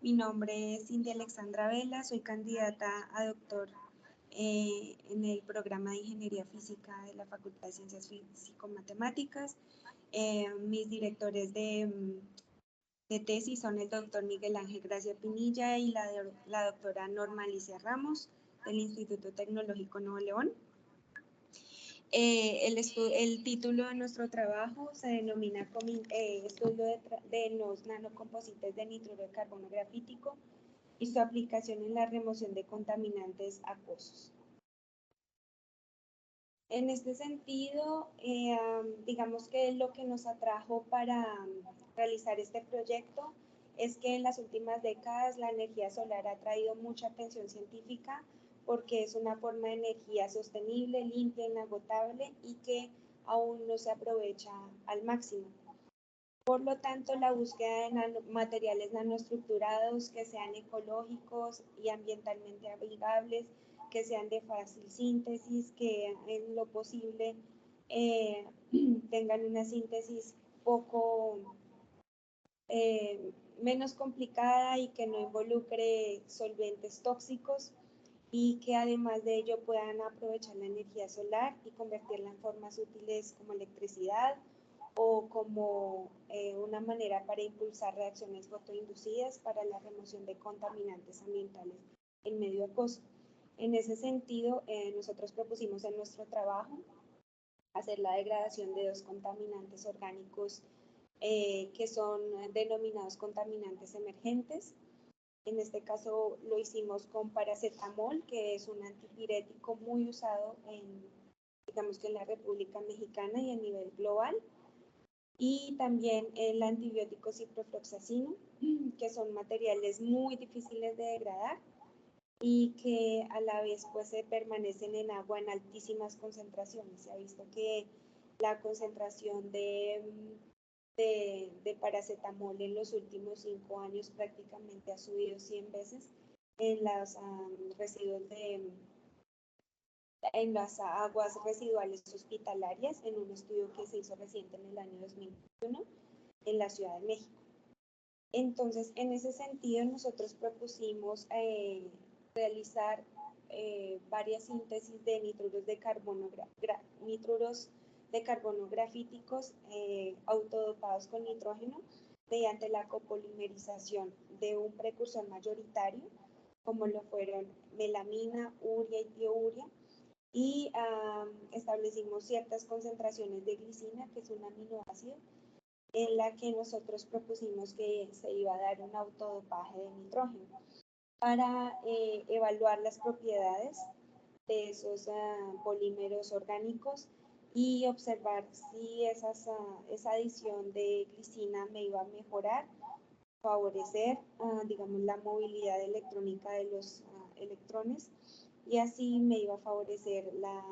Mi nombre es Cindy Alexandra Vela, soy candidata a doctor en el programa de Ingeniería Física de la Facultad de Ciencias Físico-Matemáticas. Mis directores de tesis son el doctor Miguel Ángel Gracia Pinilla y la doctora Norma Alicia Ramos del Instituto Tecnológico Nuevo León. El título de nuestro trabajo se denomina Estudio de los nanocomposites de nitruro de carbono grafítico y su aplicación en la remoción de contaminantes acuosos. En este sentido, digamos que lo que nos atrajo para realizar este proyecto es que en las últimas décadas la energía solar ha traído mucha atención científica porque es una forma de energía sostenible, limpia, inagotable y que aún no se aprovecha al máximo. Por lo tanto, la búsqueda de materiales nanoestructurados que sean ecológicos y ambientalmente amigables, que sean de fácil síntesis, que en lo posible tengan una síntesis menos complicada y que no involucre solventes tóxicos, y que además de ello puedan aprovechar la energía solar y convertirla en formas útiles como electricidad o como una manera para impulsar reacciones fotoinducidas para la remoción de contaminantes ambientales en medio acuoso. En ese sentido, nosotros propusimos en nuestro trabajo hacer la degradación de dos contaminantes orgánicos que son denominados contaminantes emergentes. En este caso lo hicimos con paracetamol, que es un antipirético muy usado digamos que en la República Mexicana y a nivel global. Y también el antibiótico ciprofloxacino, que son materiales muy difíciles de degradar y que a la vez pues se permanecen en agua en altísimas concentraciones. Se ha visto que la concentración de paracetamol en los últimos 5 años prácticamente ha subido 100 veces en los residuos en las aguas residuales hospitalarias, en un estudio que se hizo reciente en el año 2021 en la Ciudad de México. Entonces, en ese sentido, nosotros propusimos realizar varias síntesis de nitroros de carbono, grafíticos autodopados con nitrógeno mediante la copolimerización de un precursor mayoritario, como lo fueron melamina, urea y tiourea, y establecimos ciertas concentraciones de glicina, que es un aminoácido, en la que nosotros propusimos que se iba a dar un autodopaje de nitrógeno para evaluar las propiedades de esos polímeros orgánicos y observar si esa adición de glicina me iba a mejorar, favorecer, digamos, la movilidad electrónica de los electrones, y así me iba a favorecer la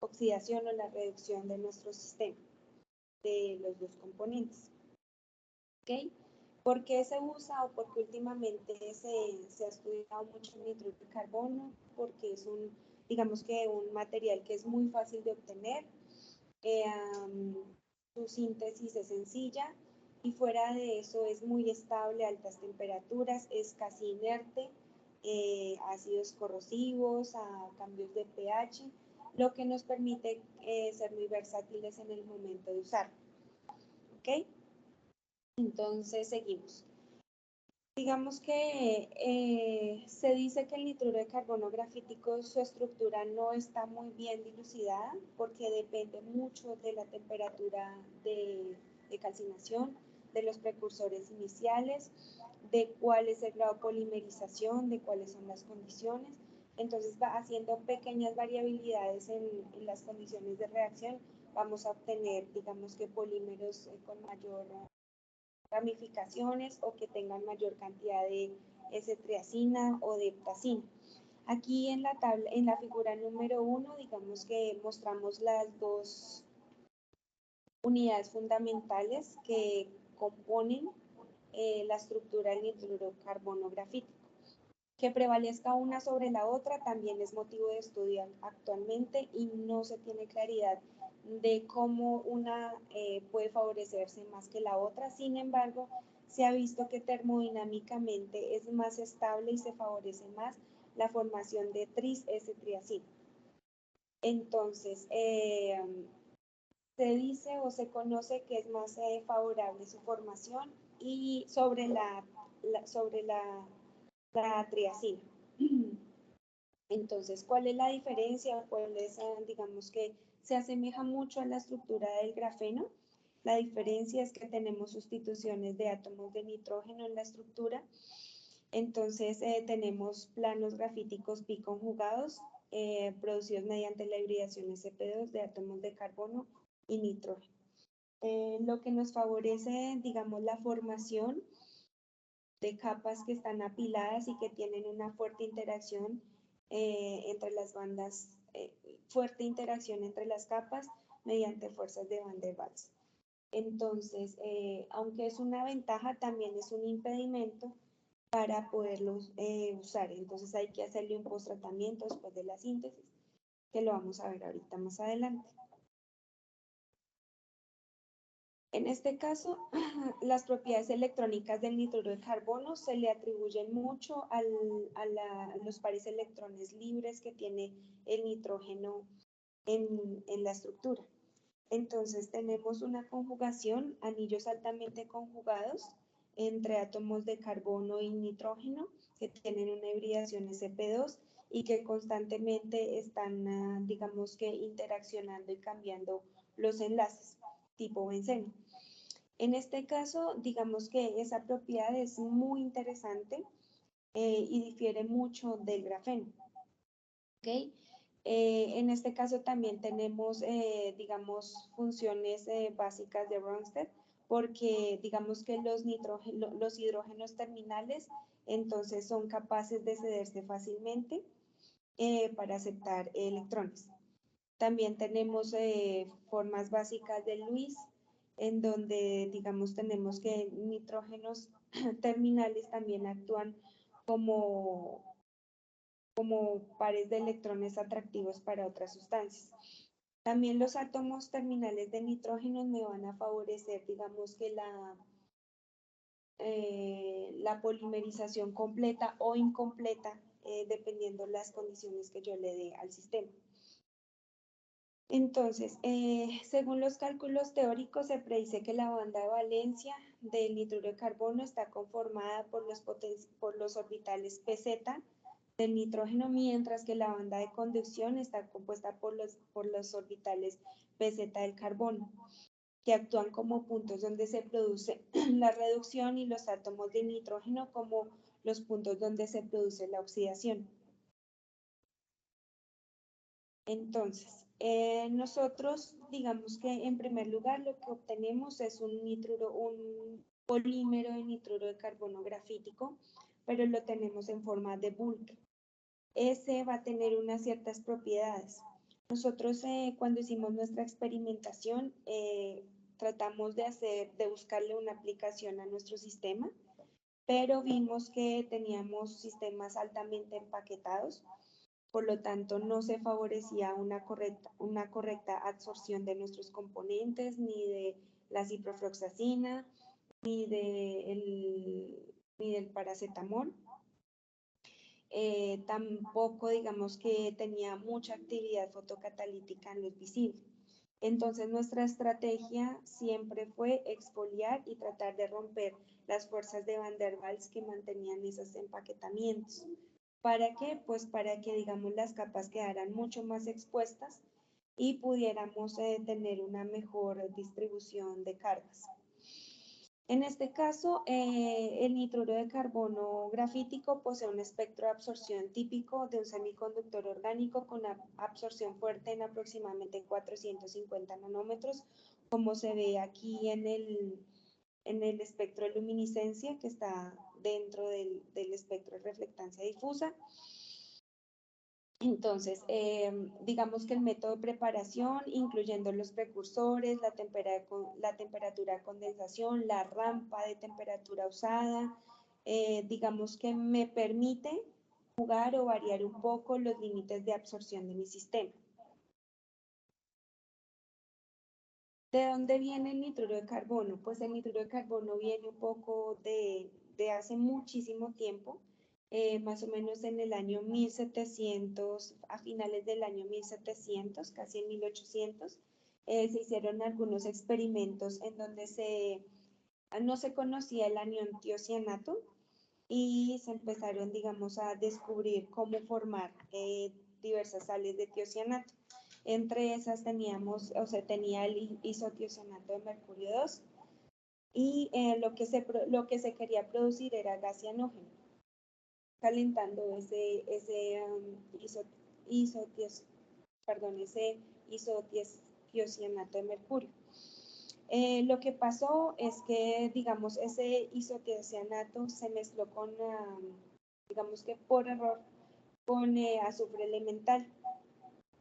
oxidación o la reducción de nuestro sistema de los dos componentes. ¿Okay? ¿Por qué se usa o porque últimamente se ha estudiado mucho el nitruro de carbono? Porque es digamos que un material que es muy fácil de obtener, su síntesis es sencilla y fuera de eso es muy estable a altas temperaturas, es casi inerte, ácidos corrosivos, a cambios de pH, lo que nos permite ser muy versátiles en el momento de usarlo. ¿Ok? Entonces seguimos. Digamos que se dice que el nitruro de carbono grafítico, su estructura no está muy bien dilucidada porque depende mucho de la temperatura de calcinación, de los precursores iniciales, de cuál es el grado de polimerización, de cuáles son las condiciones. Entonces va haciendo pequeñas variabilidades en las condiciones de reacción. Vamos a obtener, digamos que polímeros con mayor ramificaciones o que tengan mayor cantidad de S-triacina o de heptacina. Aquí en la figura número 1, digamos que mostramos las dos unidades fundamentales que componen la estructura del nitruro carbono grafítico. Que prevalezca una sobre la otra también es motivo de estudio actualmente y no se tiene claridad de cómo una puede favorecerse más que la otra. Sin embargo, se ha visto que termodinámicamente es más estable y se favorece más la formación de tris-S-triacina. Entonces, se dice o se conoce que es más favorable su formación y sobre la triacina. Entonces, ¿cuál es la diferencia? ¿Cuál es, digamos que se asemeja mucho a la estructura del grafeno? La diferencia es que tenemos sustituciones de átomos de nitrógeno en la estructura. Entonces, tenemos planos grafíticos biconjugados producidos mediante la hibridación sp2 de átomos de carbono y nitrógeno. Lo que nos favorece, digamos, la formación de capas que están apiladas y que tienen una fuerte interacción entre las bandas, fuerte interacción entre las capas mediante fuerzas de Van der Waals. Entonces, aunque es una ventaja, también es un impedimento para poderlos usar. Entonces hay que hacerle un post-tratamiento después de la síntesis, que lo vamos a ver ahorita más adelante. En este caso, las propiedades electrónicas del nitruro de carbono se le atribuyen mucho a los pares electrones libres que tiene el nitrógeno en la estructura. Entonces tenemos una conjugación, anillos altamente conjugados entre átomos de carbono y nitrógeno que tienen una hibridación sp2 y que constantemente están, digamos que, interaccionando y cambiando los enlaces, tipo benceno. En este caso, digamos que esa propiedad es muy interesante y difiere mucho del grafeno. ¿Okay? En este caso también tenemos, digamos, funciones básicas de Bronsted, porque digamos que los hidrógenos terminales entonces son capaces de cederse fácilmente para aceptar electrones. También tenemos formas básicas de Lewis, en donde, digamos, tenemos que nitrógenos terminales también actúan como pares de electrones atractivos para otras sustancias. También los átomos terminales de nitrógeno me van a favorecer, digamos, que la polimerización completa o incompleta, dependiendo las condiciones que yo le dé al sistema. Entonces, según los cálculos teóricos, se predice que la banda de valencia del nitruro de carbono está conformada por los orbitales pz del nitrógeno, mientras que la banda de conducción está compuesta por los orbitales pz del carbono, que actúan como puntos donde se produce la reducción y los átomos de nitrógeno como los puntos donde se produce la oxidación. Entonces, nosotros digamos que en primer lugar lo que obtenemos es un polímero de nitruro de carbono grafítico, pero lo tenemos en forma de bulk. Ese va a tener unas ciertas propiedades. Nosotros cuando hicimos nuestra experimentación tratamos de buscarle una aplicación a nuestro sistema, pero vimos que teníamos sistemas altamente empaquetados. Por lo tanto, no se favorecía una correcta absorción de nuestros componentes, ni de la ciprofloxacina, ni del paracetamol. Tampoco, digamos que tenía mucha actividad fotocatalítica en luz visible. Entonces, nuestra estrategia siempre fue exfoliar y tratar de romper las fuerzas de Van der Waals que mantenían esos empaquetamientos. ¿Para qué? Pues para que, digamos, las capas quedaran mucho más expuestas y pudiéramos tener una mejor distribución de cargas. En este caso, el nitruro de carbono grafítico posee un espectro de absorción típico de un semiconductor orgánico con una absorción fuerte en aproximadamente 450 nanómetros, como se ve aquí en el espectro de luminiscencia que está dentro del espectro de reflectancia difusa. Entonces, digamos que el método de preparación, incluyendo los precursores, la temperatura de condensación, la rampa de temperatura usada, digamos que me permite jugar o variar un poco los límites de absorción de mi sistema. ¿De dónde viene el nitruro de carbono? Pues el nitruro de carbono viene un poco de hace muchísimo tiempo, más o menos en el año 1700, a finales del año 1700, casi en 1800, se hicieron algunos experimentos en donde no se conocía el anión tiocianato y se empezaron, digamos, a descubrir cómo formar diversas sales de tiocianato. Entre esas teníamos, o sea, tenía el isotiocianato de mercurio 2 y lo que se quería producir era gas cianógeno, calentando ese isotiocianato de mercurio. Lo que pasó es que, digamos, ese isotiocianato se mezcló con, digamos que por error, con azufre elemental.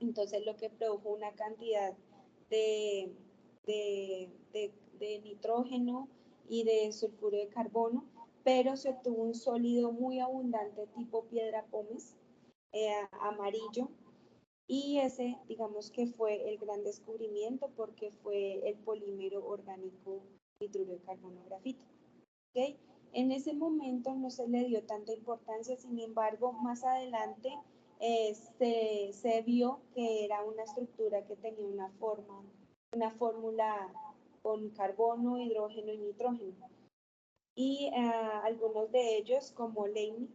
Entonces, lo que produjo una cantidad de, de nitrógeno y de sulfuro de carbono, pero se obtuvo un sólido muy abundante tipo piedra pómez, amarillo, y ese, digamos que fue el gran descubrimiento porque fue el polímero orgánico nitruro de carbono grafito. ¿Okay? En ese momento no se le dio tanta importancia, sin embargo, más adelante se vio que era una estructura que tenía una fórmula con carbono, hidrógeno y nitrógeno. Y algunos de ellos, como Leibniz,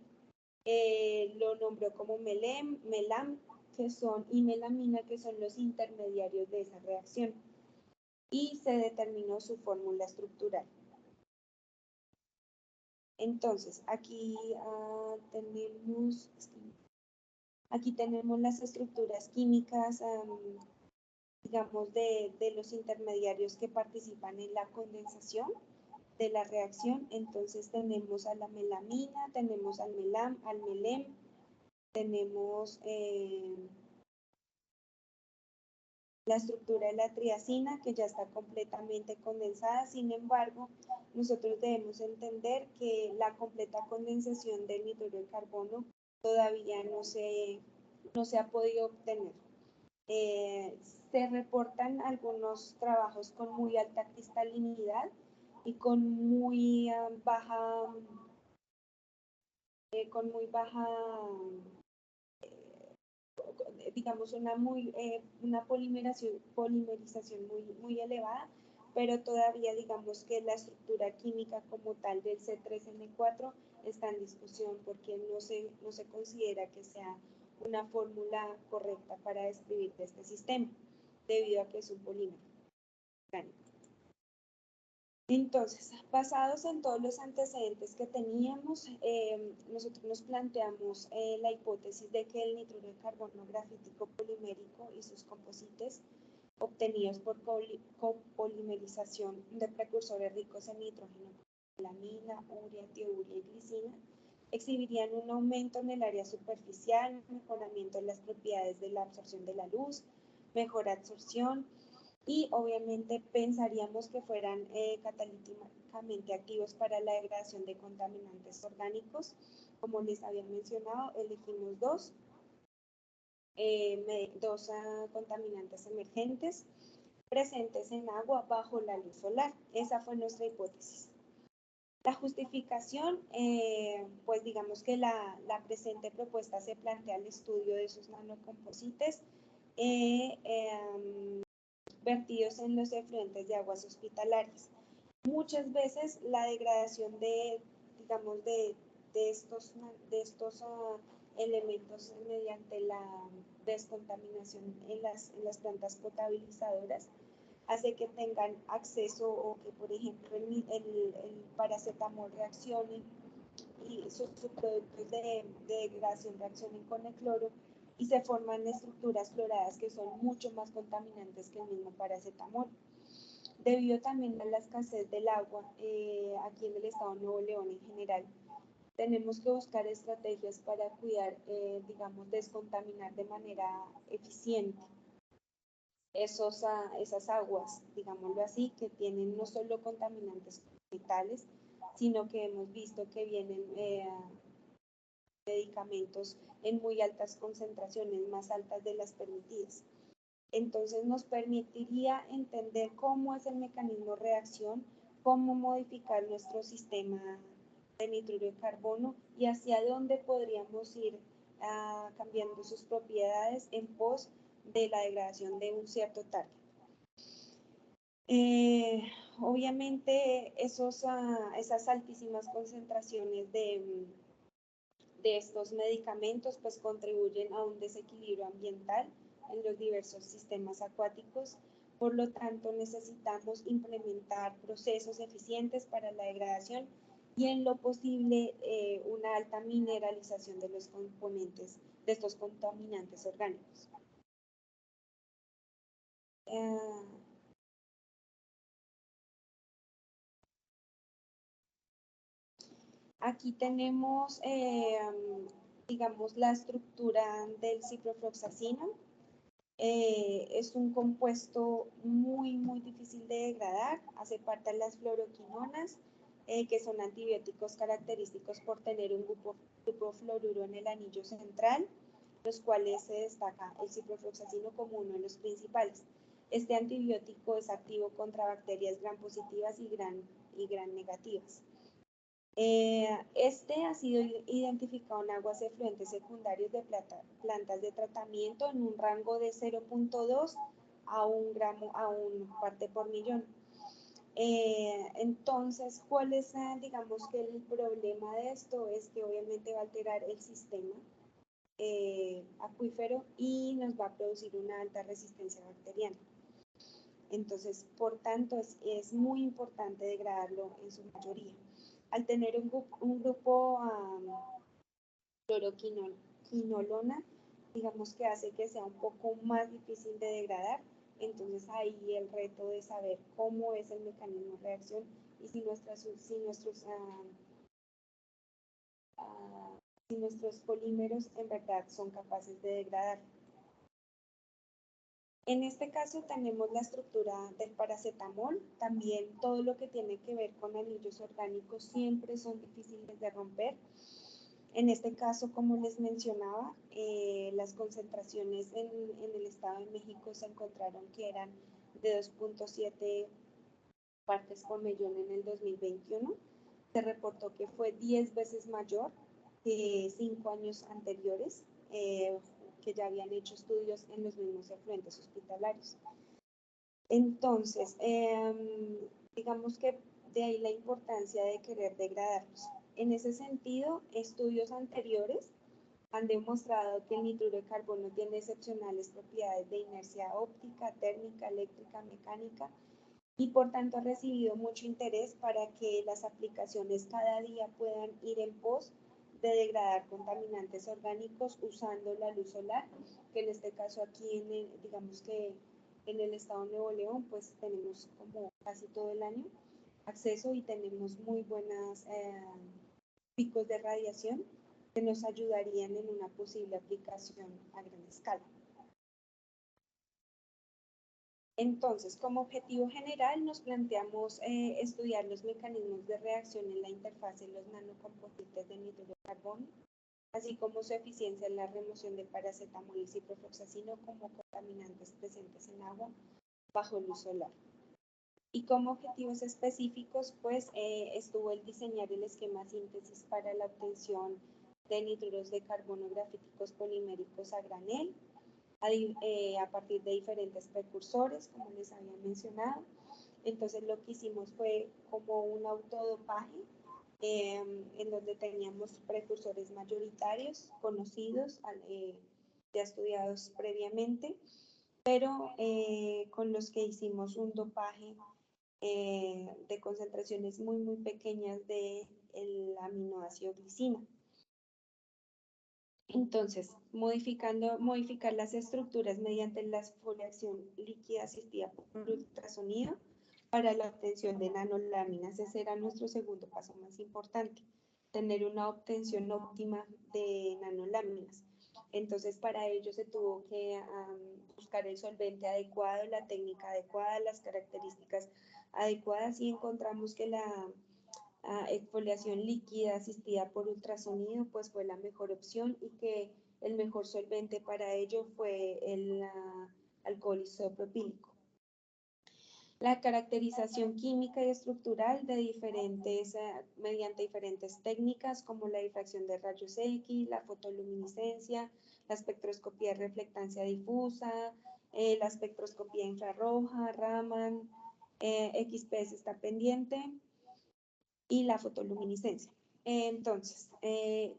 lo nombró como melam, y melamina, que son los intermediarios de esa reacción. Y se determinó su fórmula estructural. Entonces, aquí tenemos las estructuras químicas, digamos, de los intermediarios que participan en la condensación de la reacción. Entonces tenemos a la melamina, tenemos al melem, tenemos la estructura de la triacina, que ya está completamente condensada. Sin embargo, nosotros debemos entender que la completa condensación del nitruro de carbono todavía no se ha podido obtener. Se reportan algunos trabajos con muy alta cristalinidad y con muy baja digamos, una polimerización muy elevada, pero todavía digamos que la estructura química como tal del C3N4 está en discusión porque no se considera que sea una fórmula correcta para describir este sistema, debido a que es un polímero orgánico. Entonces, basados en todos los antecedentes que teníamos, nosotros nos planteamos la hipótesis de que el nitruro de carbono grafítico polimérico y sus composites obtenidos por copolimerización de precursores ricos en nitrógeno, melamina, urea, tiourea y glicina, exhibirían un aumento en el área superficial, mejoramiento en las propiedades de la absorción de la luz, mejor absorción, y obviamente pensaríamos que fueran catalíticamente activos para la degradación de contaminantes orgánicos. Como les había mencionado, elegimos dos contaminantes emergentes presentes en agua bajo la luz solar. Esa fue nuestra hipótesis. La justificación, pues digamos que la presente propuesta se plantea el estudio de esos nanocomposites vertidos en los efluentes de aguas hospitalarias. Muchas veces la degradación digamos, de estos elementos mediante la descontaminación en las plantas potabilizadoras hace que tengan acceso o que, por ejemplo, el paracetamol reaccione y sus productos de degradación reaccionen con el cloro y se forman estructuras cloradas que son mucho más contaminantes que el mismo paracetamol. Debido también a la escasez del agua aquí en el estado de Nuevo León en general, tenemos que buscar estrategias para cuidar, digamos, descontaminar de manera eficiente esas aguas, digámoslo así, que tienen no solo contaminantes metales, sino que hemos visto que vienen medicamentos en muy altas concentraciones, más altas de las permitidas. Entonces nos permitiría entender cómo es el mecanismo de reacción, cómo modificar nuestro sistema de nitruro de carbono y hacia dónde podríamos ir cambiando sus propiedades en pos de la degradación de un cierto target. Obviamente esas altísimas concentraciones de estos medicamentos pues contribuyen a un desequilibrio ambiental en los diversos sistemas acuáticos. Por lo tanto, necesitamos implementar procesos eficientes para la degradación y en lo posible una alta mineralización de los componentes de estos contaminantes orgánicos. Aquí tenemos, digamos, la estructura del ciprofloxacino. Es un compuesto muy difícil de degradar, hace parte de las fluoroquinonas, que son antibióticos característicos por tener un grupo fluoruro en el anillo central, los cuales se destaca el ciprofloxacino como uno de los principales. Este antibiótico es activo contra bacterias gram positivas y gram negativas. Este ha sido identificado en aguas efluentes secundarios de plantas de tratamiento en un rango de 0.2 a 1 gramo a 1 parte por millón. Entonces, ¿cuál es, digamos que el problema de esto? Es que obviamente va a alterar el sistema acuífero y nos va a producir una alta resistencia bacteriana. Entonces, por tanto, es muy importante degradarlo en su mayoría. Al tener un grupo fluoroquinolona, digamos que hace que sea un poco más difícil de degradar. Entonces ahí el reto de saber cómo es el mecanismo de reacción y si nuestros polímeros en verdad son capaces de degradar. En este caso tenemos la estructura del paracetamol, también todo lo que tiene que ver con anillos orgánicos siempre son difíciles de romper. En este caso, como les mencionaba, las concentraciones en el Estado de México se encontraron que eran de 2.7 partes por millón en el 2021. Se reportó que fue 10 veces mayor que 5 años anteriores, que ya habían hecho estudios en los mismos efluentes hospitalarios. Entonces, digamos que de ahí la importancia de querer degradarlos. En ese sentido, estudios anteriores han demostrado que el nitruro de carbono tiene excepcionales propiedades de inercia óptica, térmica, eléctrica, mecánica y por tanto ha recibido mucho interés para que las aplicaciones cada día puedan ir en pos de degradar contaminantes orgánicos usando la luz solar, que en este caso aquí digamos que en el estado de Nuevo León pues tenemos como casi todo el año acceso y tenemos muy buenos picos de radiación que nos ayudarían en una posible aplicación a gran escala. Entonces, como objetivo general, nos planteamos estudiar los mecanismos de reacción en la interfaz de los nanocomposites de nitruro de carbono, así como su eficiencia en la remoción de paracetamol y ciprofloxacino como contaminantes presentes en agua bajo luz solar. Y como objetivos específicos, pues estuvo el diseñar el esquema síntesis para la obtención de nitruros de carbono grafíticos poliméricos a granel, a partir de diferentes precursores, como les había mencionado. Entonces lo que hicimos fue como un autodopaje en donde teníamos precursores mayoritarios, conocidos, ya estudiados previamente, pero con los que hicimos un dopaje de concentraciones muy pequeñas del aminoácido glicina. Entonces, modificar las estructuras mediante la exfoliación líquida asistida por ultrasonido para la obtención de nanoláminas. Ese era nuestro segundo paso más importante, tener una obtención óptima de nanoláminas. Entonces, para ello se tuvo que buscar el solvente adecuado, la técnica adecuada, las características adecuadas y encontramos que la exfoliación líquida asistida por ultrasonido pues fue la mejor opción y que el mejor solvente para ello fue el alcohol isopropílico. La caracterización química y estructural de mediante diferentes técnicas como la difracción de rayos X, la fotoluminiscencia, la espectroscopía de reflectancia difusa, la espectroscopía infrarroja, Raman, XPS está pendiente, y la fotoluminiscencia. Entonces,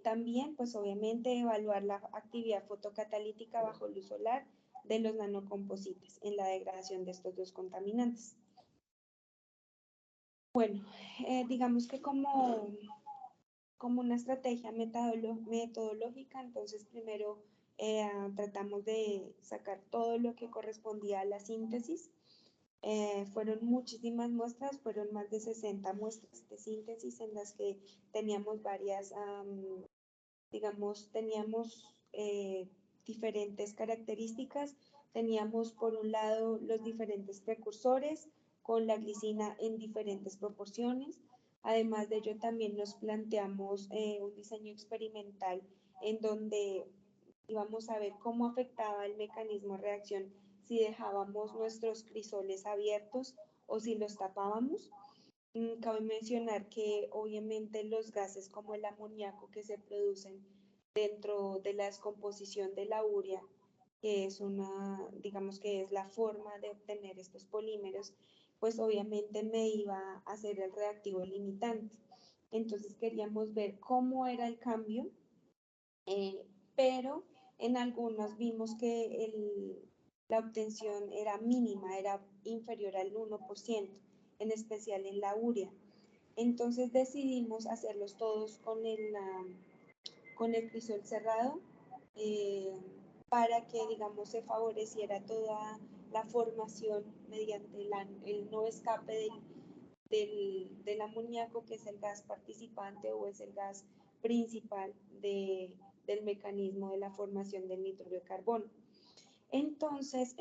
también, pues obviamente, evaluar la actividad fotocatalítica bajo luz solar de los nanocomposites en la degradación de estos dos contaminantes. Bueno, digamos que como una estrategia metodológica, entonces primero tratamos de sacar todo lo que correspondía a la síntesis. Fueron muchísimas muestras, fueron más de 60 muestras de síntesis en las que teníamos varias, teníamos diferentes características. Teníamos por un lado los diferentes precursores con la glicina en diferentes proporciones. Además de ello también nos planteamos un diseño experimental en donde íbamos a ver cómo afectaba el mecanismo de reacción si dejábamos nuestros crisoles abiertos o si los tapábamos. Cabe mencionar que obviamente los gases como el amoníaco que se producen dentro de la descomposición de la urea, que es digamos que es la forma de obtener estos polímeros, pues obviamente me iba a ser el reactivo limitante. Entonces queríamos ver cómo era el cambio, pero en algunos vimos que la obtención era mínima, era inferior al 1%, en especial en la urea. Entonces decidimos hacerlos todos con el crisol cerrado para que, digamos, se favoreciera toda la formación mediante el no escape del amoníaco, que es el gas participante o es el gas principal del mecanismo de la formación del nitruro de carbono. Entonces,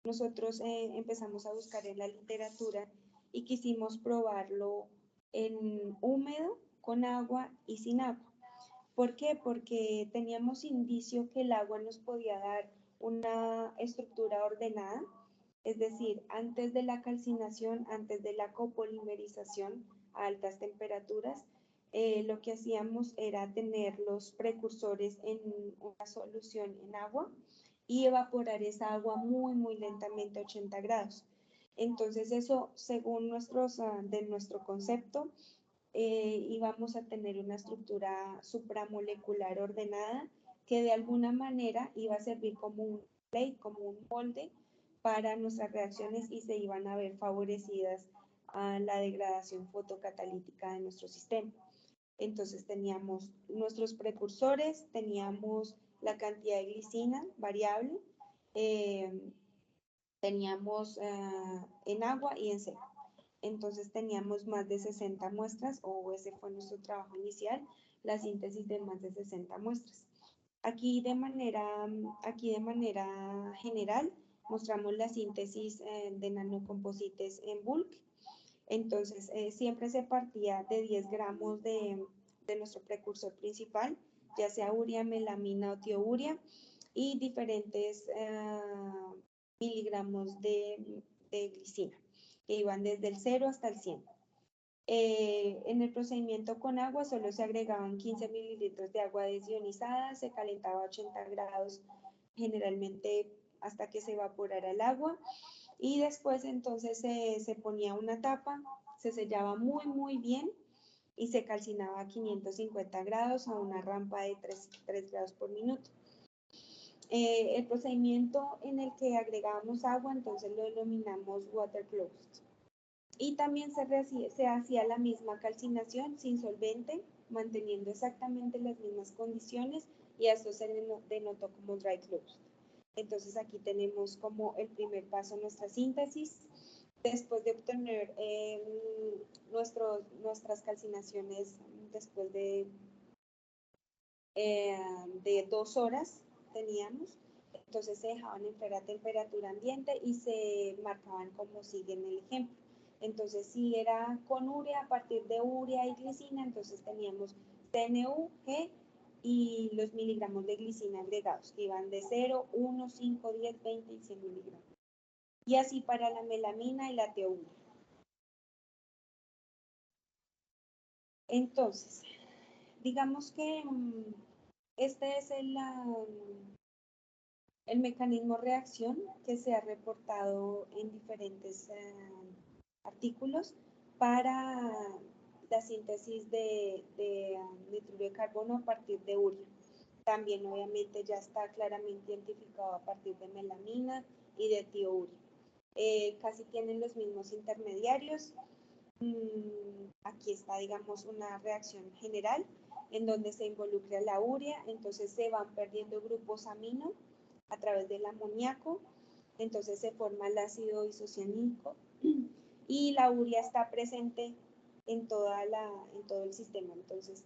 nosotros empezamos a buscar en la literatura y quisimos probarlo en húmedo, con agua y sin agua. ¿Por qué? Porque teníamos indicio que el agua nos podía dar una estructura ordenada, es decir, antes de la calcinación, antes de la copolimerización a altas temperaturas, lo que hacíamos era tener los precursores en una solución en agua y evaporar esa agua muy, muy lentamente a 80 grados. Entonces eso, según de nuestro concepto, íbamos a tener una estructura supramolecular ordenada que de alguna manera iba a servir como un plate, como un molde para nuestras reacciones y se iban a ver favorecidas a la degradación fotocatalítica de nuestro sistema. Entonces teníamos nuestros precursores, teníamos la cantidad de glicina variable, teníamos en agua y en seco. Entonces teníamos más de 60 muestras, o ese fue nuestro trabajo inicial, la síntesis de más de 60 muestras. Aquí de manera general mostramos la síntesis de nanocomposites en bulk. Entonces siempre se partía de 10 gramos de nuestro precursor principal, ya sea urea, melamina o tiourea, y diferentes miligramos de glicina, que iban desde el 0 hasta el 100. En el procedimiento con agua solo se agregaban 15 mililitros de agua desionizada, se calentaba a 80 grados generalmente hasta que se evaporara el agua, y después entonces se ponía una tapa, se sellaba muy muy bien y se calcinaba a 550 grados a una rampa de 3 grados por minuto. El procedimiento en el que agregábamos agua, entonces lo denominamos water closed. Y también se hacía la misma calcinación sin solvente, manteniendo exactamente las mismas condiciones, y a eso se denotó como dry closed. Entonces aquí tenemos como el primer paso nuestra síntesis. Después de obtener nuestras calcinaciones después de 2 horas teníamos, entonces se dejaban enfriar a temperatura ambiente y se marcaban como sigue en el ejemplo. Entonces si era con urea, a partir de urea y glicina, entonces teníamos CNU, G y los miligramos de glicina agregados, que iban de 0, 1, 5, 10, 20 y 100 miligramos. Y así para la melamina y la teobromina. Entonces, digamos que este es el mecanismo de reacción que se ha reportado en diferentes artículos para la síntesis de nitruro de carbono a partir de urea. También obviamente ya está claramente identificado a partir de melamina y de tiourea. Casi tienen los mismos intermediarios. Aquí está, digamos, una reacción general en donde se involucra la urea, entonces se van perdiendo grupos amino a través del amoníaco, entonces se forma el ácido isocianílico y la urea está presente en todo el sistema. Entonces,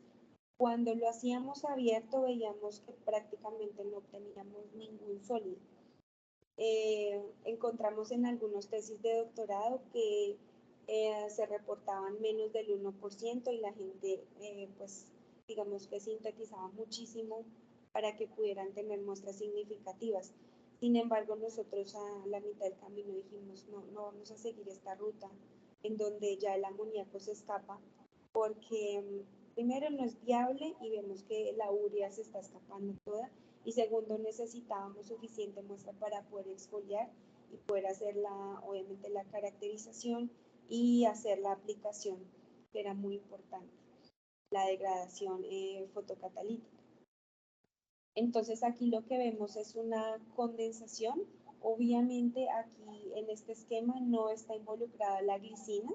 cuando lo hacíamos abierto, veíamos que prácticamente no obteníamos ningún sólido. Encontramos en algunos tesis de doctorado que se reportaban menos del 1% y la gente, pues, digamos que sintetizaba muchísimo para que pudieran tener muestras significativas. Sin embargo, nosotros a la mitad del camino dijimos, no vamos a seguir esta ruta en donde ya el amoníaco se escapa, porque primero no es viable y vemos que la urea se está escapando toda, y segundo necesitábamos suficiente muestra para poder exfoliar y poder hacer obviamente la caracterización y hacer la aplicación, que era muy importante, la degradación fotocatalítica. Entonces aquí lo que vemos es una condensación. Obviamente aquí en este esquema no está involucrada la glicina,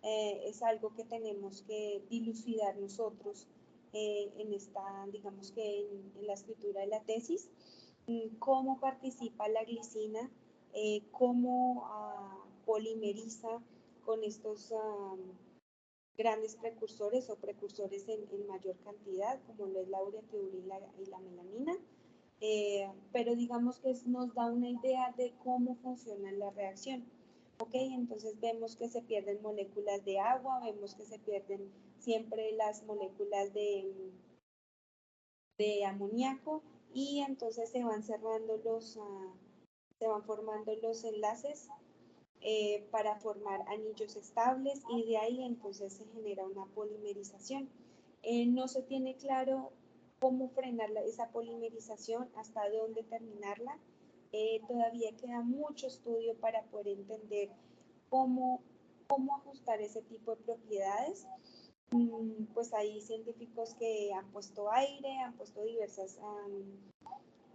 es algo que tenemos que dilucidar nosotros en esta, digamos que en la escritura de la tesis, cómo participa la glicina, cómo polimeriza con estos grandes precursores o precursores en mayor cantidad, como lo es la urea, tiourea y la melamina, pero digamos que nos da una idea de cómo funciona la reacción. Ok, entonces vemos que se pierden moléculas de agua, vemos que se pierden siempre las moléculas de amoníaco y entonces se van cerrando se van formando los enlaces para formar anillos estables y de ahí entonces se genera una polimerización. No se tiene claro cómo frenar esa polimerización, hasta dónde terminarla. Todavía queda mucho estudio para poder entender cómo ajustar ese tipo de propiedades. Pues hay científicos que han puesto aire, han puesto diversas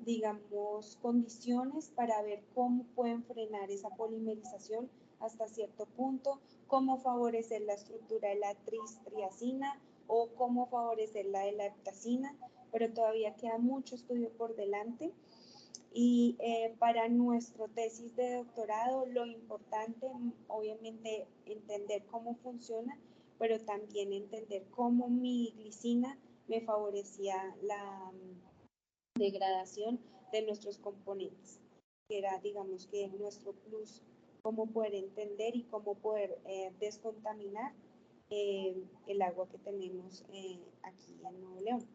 digamos, condiciones para ver cómo pueden frenar esa polimerización hasta cierto punto, cómo favorecer la estructura de la triacina o cómo favorecer la de la heptacina, pero todavía queda mucho estudio por delante. Y para nuestra tesis de doctorado, lo importante, obviamente, entender cómo funciona, pero también entender cómo mi glicina me favorecía la degradación de nuestros componentes, que era, digamos, que nuestro plus, cómo poder entender y cómo poder descontaminar el agua que tenemos aquí en Nuevo León.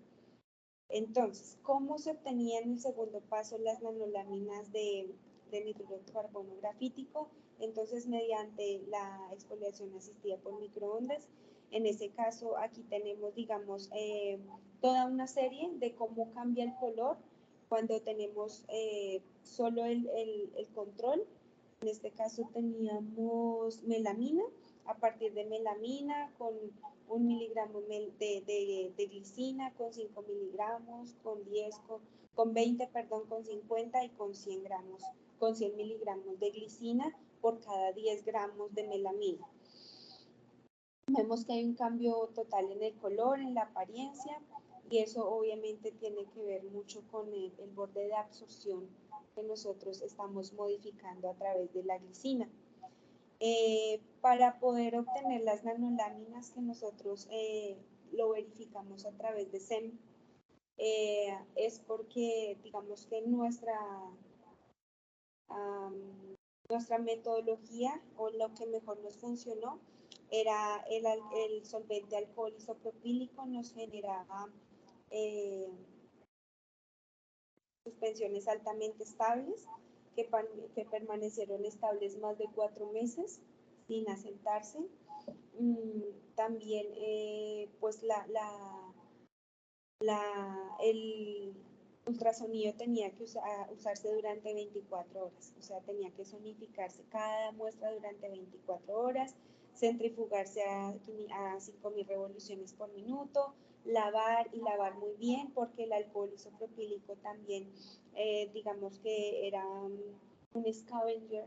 Entonces, ¿cómo se obtenía en el segundo paso las nanoláminas de nitruro de carbono grafítico? Entonces, mediante la exfoliación asistida por microondas. En ese caso, aquí tenemos, digamos, toda una serie de cómo cambia el color cuando tenemos solo el control. En este caso teníamos melamina, a partir de melamina con 1 miligramo de glicina, con 5 miligramos, con 10, con 20, perdón, con 50 y con 100 gramos, con 100 miligramos de glicina por cada 10 gramos de melamina. Vemos que hay un cambio total en el color, en la apariencia, y eso obviamente tiene que ver mucho con el borde de absorción que nosotros estamos modificando a través de la glicina. Para poder obtener las nanoláminas que nosotros lo verificamos a través de SEM, es porque digamos que nuestra metodología o lo que mejor nos funcionó era el solvente alcohol isopropílico, nos generaba eh, suspensiones altamente estables que permanecieron estables más de 4 meses sin asentarse. También pues el ultrasonido tenía que usarse durante 24 horas, o sea, tenía que sonificarse cada muestra durante 24 horas, centrifugarse a 5.000 revoluciones por minuto, lavar y lavar muy bien, porque el alcohol isopropílico también, digamos que era un scavenger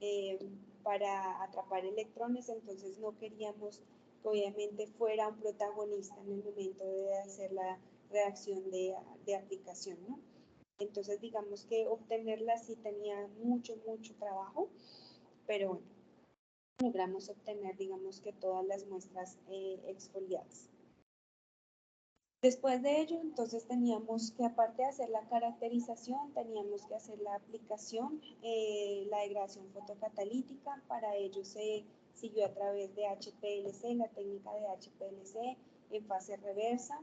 eh, para atrapar electrones, entonces no queríamos que obviamente fuera un protagonista en el momento de hacer la reacción de aplicación, ¿no? Entonces digamos que obtenerla sí tenía mucho trabajo, pero bueno, logramos obtener digamos que todas las muestras exfoliadas. Después de ello, entonces teníamos que, aparte de hacer la caracterización, teníamos que hacer la aplicación, la degradación fotocatalítica. Para ello se siguió a través de HPLC, la técnica de HPLC en fase reversa.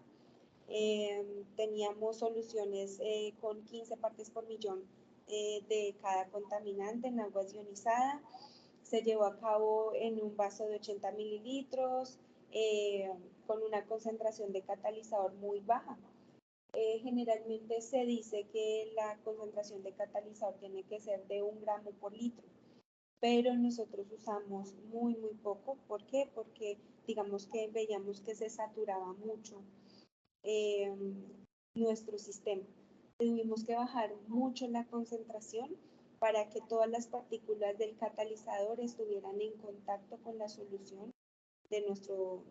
Teníamos soluciones con 15 partes por millón de cada contaminante en agua ionizada. Se llevó a cabo en un vaso de 80 mililitros, con una concentración de catalizador muy baja. Generalmente se dice que la concentración de catalizador tiene que ser de 1 gramo por litro, pero nosotros usamos muy poco. ¿Por qué? Porque digamos que veíamos que se saturaba mucho nuestro sistema. Tuvimos que bajar mucho la concentración para que todas las partículas del catalizador estuvieran en contacto con la solución de nuestros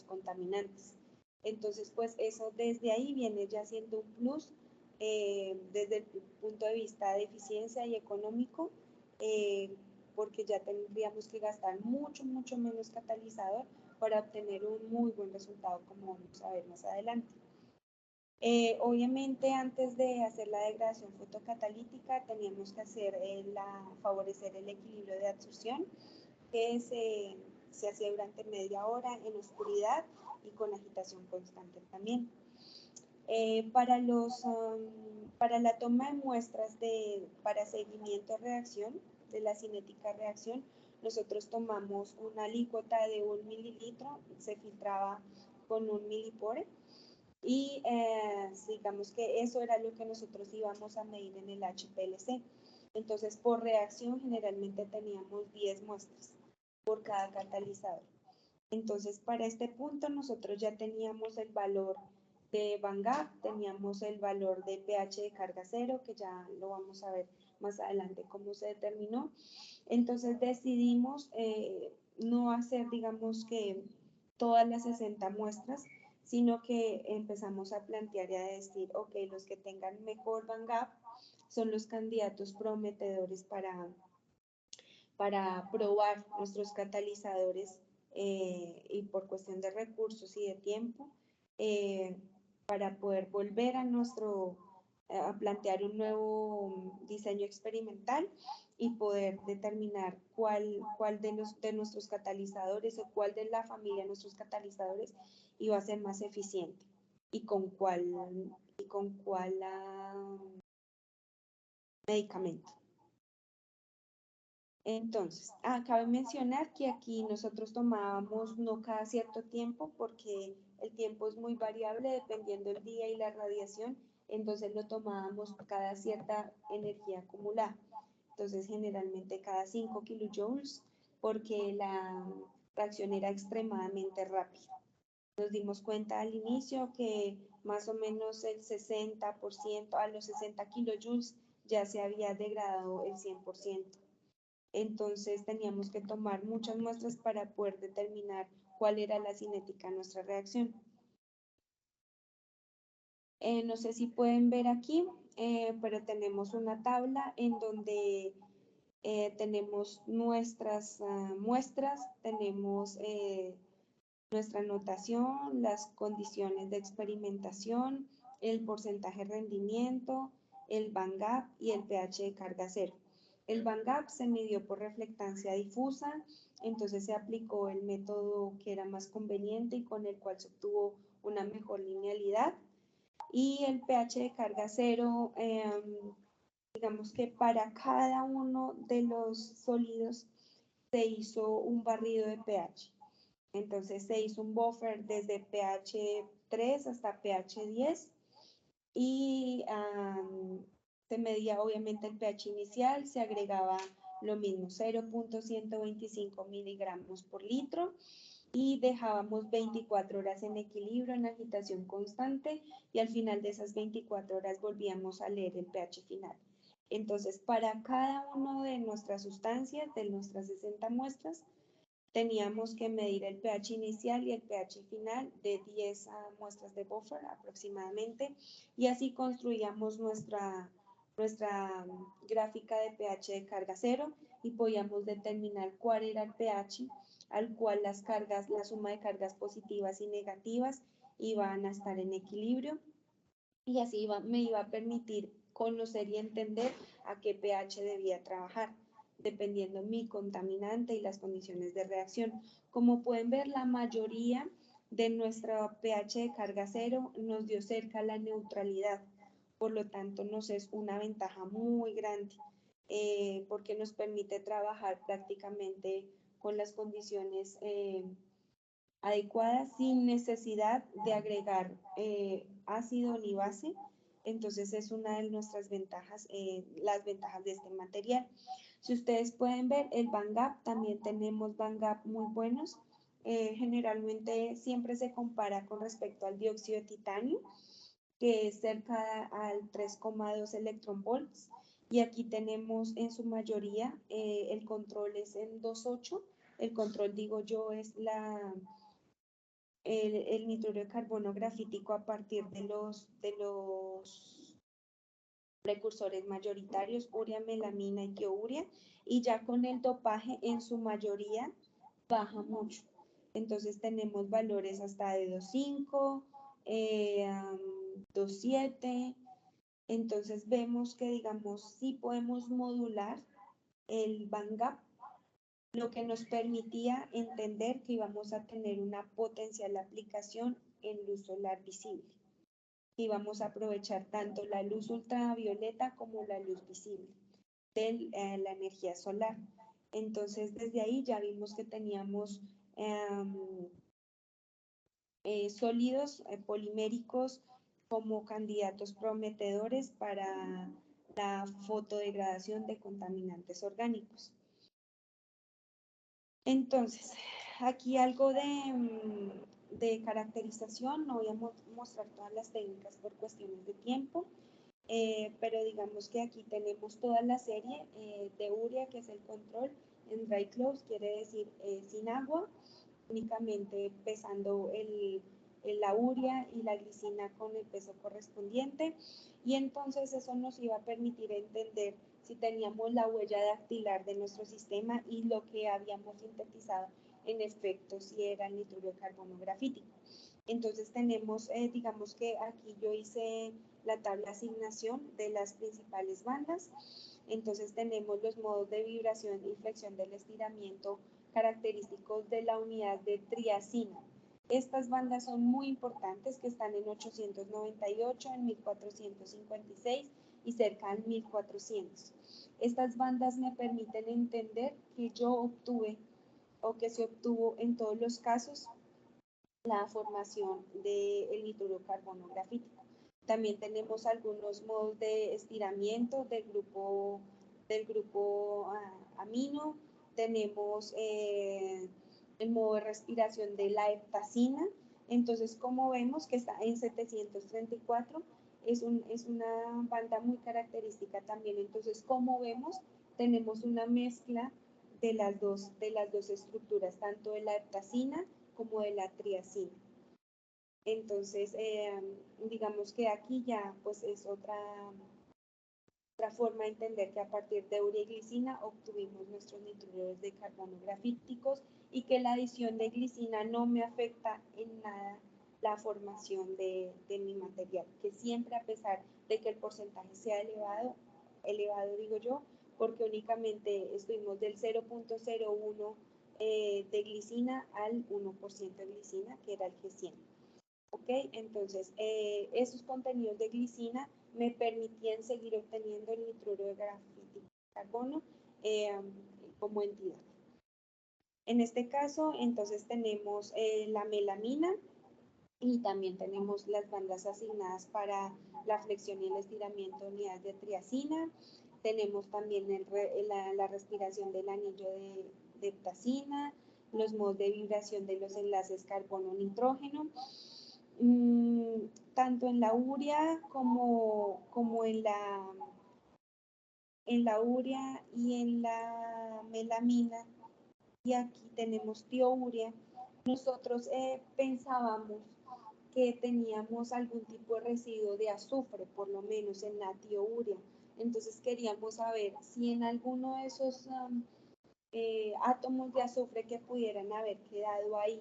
contaminantes. Entonces, pues eso desde ahí viene ya siendo un plus desde el punto de vista de eficiencia y económico, porque ya tendríamos que gastar mucho menos catalizador para obtener un muy buen resultado, como vamos a ver más adelante. Obviamente, antes de hacer la degradación fotocatalítica, teníamos que hacer favorecer el equilibrio de absorción, que se hacía durante media hora en oscuridad y con agitación constante también. Para la toma de muestras para seguimiento de reacción, de la cinética reacción, nosotros tomamos una alícuota de 1 mililitro, se filtraba con 1 milipore, y digamos que eso era lo que nosotros íbamos a medir en el HPLC. Entonces, por reacción generalmente teníamos 10 muestras por cada catalizador. Entonces, para este punto nosotros ya teníamos el valor de Van Gogh, teníamos el valor de pH de carga cero, que ya lo vamos a ver más adelante cómo se determinó. Entonces decidimos no hacer, digamos que todas las 60 muestras, sino que empezamos a plantear y a decir, ok, los que tengan mejor Van Gogh son los candidatos prometedores para probar nuestros catalizadores y por cuestión de recursos y de tiempo, para poder volver a plantear un nuevo diseño experimental y poder determinar cuál de nuestros catalizadores o cuál de la familia de nuestros catalizadores iba a ser más eficiente y con cuál medicamento. Entonces, cabe mencionar que aquí nosotros tomábamos no cada cierto tiempo, porque el tiempo es muy variable dependiendo del día y la radiación, entonces lo tomábamos cada cierta energía acumulada. Entonces, generalmente cada 5 kilojoules, porque la reacción era extremadamente rápida. Nos dimos cuenta al inicio que más o menos el 60%, a los 60 kilojoules ya se había degradado el 100%. Entonces teníamos que tomar muchas muestras para poder determinar cuál era la cinética de nuestra reacción. No sé si pueden ver aquí, pero tenemos una tabla en donde tenemos nuestras muestras, tenemos nuestra notación, las condiciones de experimentación, el porcentaje de rendimiento, el Van Gogh y el pH de carga cero. El Band Gap se midió por reflectancia difusa, entonces se aplicó el método que era más conveniente y con el cual se obtuvo una mejor linealidad. Y el pH de carga cero, digamos que para cada uno de los sólidos se hizo un barrido de pH. Entonces se hizo un buffer desde pH 3 hasta pH 10 y se medía obviamente el pH inicial, se agregaba lo mismo, 0.125 miligramos por litro y dejábamos 24 horas en equilibrio, en agitación constante y al final de esas 24 horas volvíamos a leer el pH final. Entonces, para cada una de nuestras sustancias, de nuestras 60 muestras, teníamos que medir el pH inicial y el pH final de 10 muestras de buffer aproximadamente y así construíamos nuestra gráfica de pH de carga cero y podíamos determinar cuál era el pH al cual las cargas, la suma de cargas positivas y negativas iban a estar en equilibrio y así me iba a permitir conocer y entender a qué pH debía trabajar dependiendo mi contaminante y las condiciones de reacción. Como pueden ver, la mayoría de nuestra pH de carga cero nos dio cerca a la neutralidad, por lo tanto nos es una ventaja muy grande porque nos permite trabajar prácticamente con las condiciones adecuadas sin necesidad de agregar ácido ni base. Entonces es una de nuestras ventajas, las ventajas de este material. Si ustedes pueden ver, el Band Gap, también tenemos Band Gap muy buenos. Generalmente siempre se compara con respecto al dióxido de titanio, que es cerca al 3,2 electronvolts. Y aquí tenemos en su mayoría, el control es en 2,8. El control, digo yo, es el nitruro de carbono grafítico a partir de los precursores mayoritarios, urea, melamina y tiourea, y ya con el dopaje en su mayoría baja mucho. Entonces tenemos valores hasta de 2,5, 2,7. Entonces vemos que, digamos, sí podemos modular el Band Gap, lo que nos permitía entender que íbamos a tener una potencial aplicación en luz solar visible. Íbamos a aprovechar tanto la luz ultravioleta como la luz visible de la energía solar. Entonces, desde ahí ya vimos que teníamos sólidos poliméricos como candidatos prometedores para la fotodegradación de contaminantes orgánicos. Entonces, aquí algo de caracterización, no voy a mostrar todas las técnicas por cuestiones de tiempo, pero digamos que aquí tenemos toda la serie de urea, que es el control, en dry close, quiere decir sin agua, únicamente pesando la urea y la glicina con el peso correspondiente, y entonces eso nos iba a permitir entender si teníamos la huella dactilar de nuestro sistema y lo que habíamos sintetizado en efecto si era el nitruro de carbono grafítico. Entonces tenemos, digamos que aquí yo hice la tabla de asignación de las principales bandas. Entonces tenemos los modos de vibración y flexión del estiramiento característicos de la unidad de triacina. Estas bandas son muy importantes, que están en 898, en 1456 y cerca de 1400. Estas bandas me permiten entender que yo obtuve o que se obtuvo en todos los casos la formación del nitruro de carbono grafítico. También tenemos algunos modos de estiramiento del grupo amino. Tenemos el modo de respiración de la heptacina. Entonces, como vemos que está en 734, es una banda muy característica también. Entonces, como vemos, tenemos una mezcla de las dos estructuras, tanto de la heptacina como de la triacina. Entonces, digamos que aquí ya pues es otra forma de entender que a partir de urea y glicina obtuvimos nuestros nitruros de carbono grafíticos y que la adición de glicina no me afecta en nada la formación de mi material, que siempre, a pesar de que el porcentaje sea elevado digo yo, porque únicamente estuvimos del 0.01 de glicina al 1% de glicina, que era el G100. ¿Ok? Entonces, esos contenidos de glicina me permitían seguir obteniendo el nitruro de grafito carbono como entidad. En este caso, entonces tenemos la melamina y también tenemos las bandas asignadas para la flexión y el estiramiento de unidades de triacina. Tenemos también la respiración del anillo de ptacina, los modos de vibración de los enlaces carbono-nitrógeno. Tanto en la urea como en la urea y en la melamina, y aquí tenemos tiourea. Nosotros pensábamos que teníamos algún tipo de residuo de azufre, por lo menos en la tiourea. Entonces queríamos saber si en alguno de esos átomos de azufre que pudieran haber quedado ahí,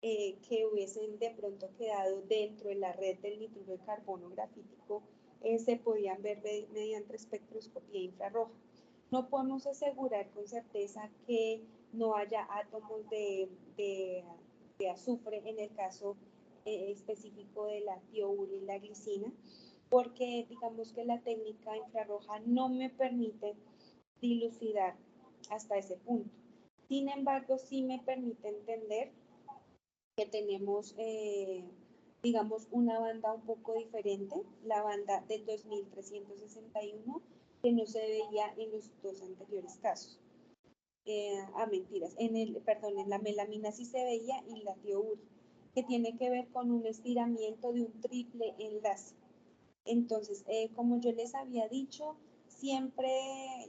que hubiesen de pronto quedado dentro de la red del nitruro de carbono grafítico, se podían ver mediante espectroscopía infrarroja. No podemos asegurar con certeza que no haya átomos de azufre en el caso específico de la tiourea y la glicina, porque digamos que la técnica infrarroja no me permite dilucidar hasta ese punto. Sin embargo, sí me permite entender que tenemos, digamos, una banda un poco diferente, la banda del 2361, que no se veía en los dos anteriores casos. Mentiras, en la melamina sí se veía y la tiourea, que tiene que ver con un estiramiento de un triple enlace. Entonces, como yo les había dicho, siempre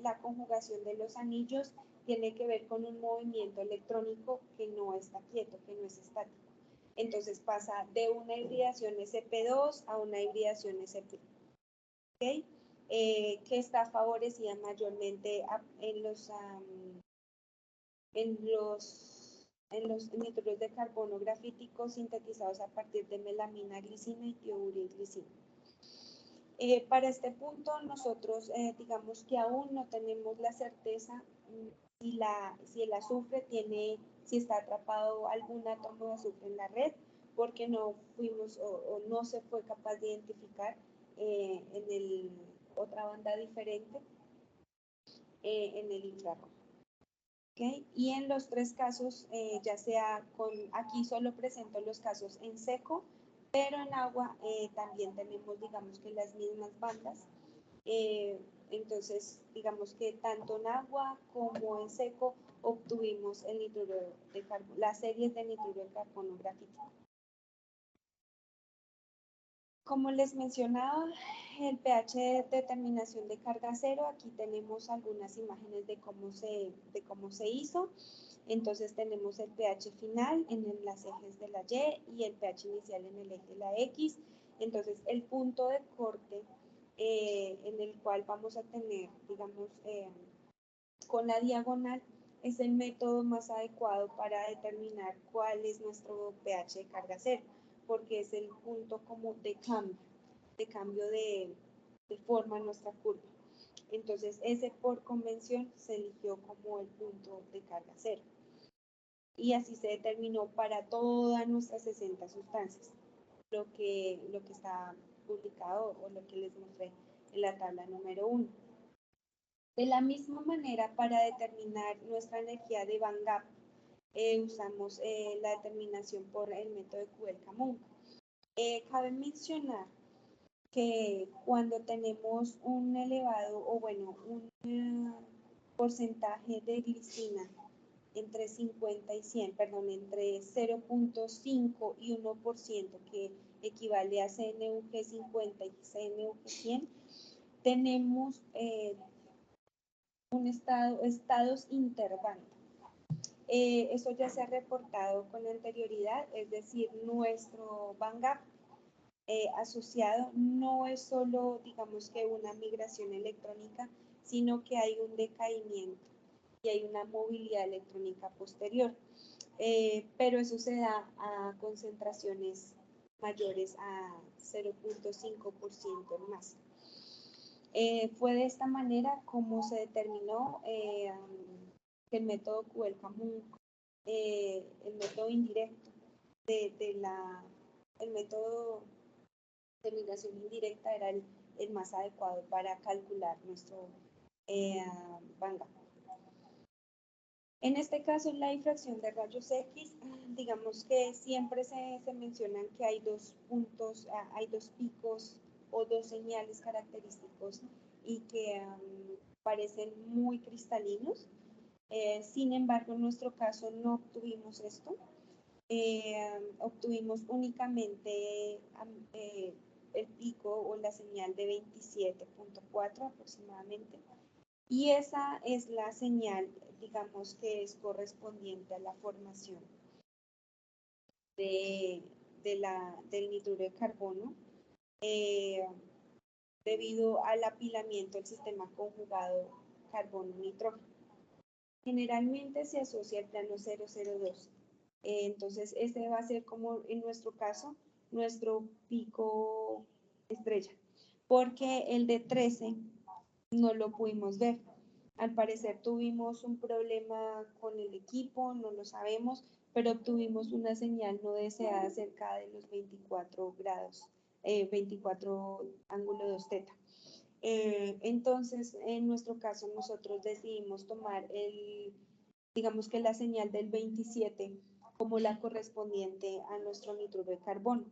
la conjugación de los anillos tiene que ver con un movimiento electrónico que no está quieto, que no es estático. Entonces pasa de una hibridación SP2 a una hibridación SP. ¿Okay? Que está favorecida mayormente en los nitruros de carbono grafíticos sintetizados a partir de melamina, glicina y tiourea y glicina. Para este punto nosotros digamos que aún no tenemos la certeza si el azufre si está atrapado algún átomo de azufre en la red, porque no fuimos o no se fue capaz de identificar en otra banda diferente en el infrarrojo. ¿Okay? Y en los tres casos, ya sea aquí solo presento los casos en seco, pero en agua también tenemos, digamos que las mismas bandas. Entonces, digamos que tanto en agua como en seco obtuvimos el nitruro de carbono, las series de nitruro de carbono grafítico. Como les mencionaba, el pH de determinación de carga cero, aquí tenemos algunas imágenes de cómo se hizo. Entonces tenemos el pH final en los ejes de la Y y el pH inicial en el eje de la X. Entonces el punto de corte en el cual vamos a tener, digamos, con la diagonal, es el método más adecuado para determinar cuál es nuestro pH de carga cero, porque es el punto como de cambio de forma en nuestra curva. Entonces, ese por convención se eligió como el punto de carga cero. Y así se determinó para todas nuestras 60 sustancias, lo que está publicado o lo que les mostré en la tabla número 1. De la misma manera, para determinar nuestra energía de Van Gogh, usamos la determinación por el método de Kudelka-Munck. Cabe mencionar que cuando tenemos un elevado, o bueno, un porcentaje de glicina entre 50 y 100, perdón, entre 0.5 y 1%, que equivale a CNUG50 y CNUG100, tenemos estados interbanda. Eso ya se ha reportado con anterioridad, es decir, nuestro Van Gogh asociado no es solo, digamos que una migración electrónica, sino que hay un decaimiento y hay una movilidad electrónica posterior. Pero eso se da a concentraciones mayores a 0.5% más. Fue de esta manera como se determinó que el método Kuel-Camus, el método indirecto el método de migración indirecta era el más adecuado para calcular nuestro Van-Gogh. En este caso, en la difracción de rayos X, digamos que siempre se mencionan que hay dos puntos, hay dos picos o dos señales característicos y que parecen muy cristalinos. Sin embargo, en nuestro caso no obtuvimos esto. Obtuvimos únicamente el pico o la señal de 27.4 aproximadamente. Y esa es la señal, digamos, que es correspondiente a la formación del nitruro de carbono debido al apilamiento del sistema conjugado carbono-nitrógeno. Generalmente se asocia al plano 002. Entonces, este va a ser como en nuestro caso, nuestro pico estrella, porque el de 13 no lo pudimos ver. Al parecer tuvimos un problema con el equipo, no lo sabemos, pero obtuvimos una señal no deseada cerca de los 24 grados, 24 ángulo 2 teta. Entonces, en nuestro caso, nosotros decidimos tomar digamos que la señal del 27 como la correspondiente a nuestro nitruro de carbono.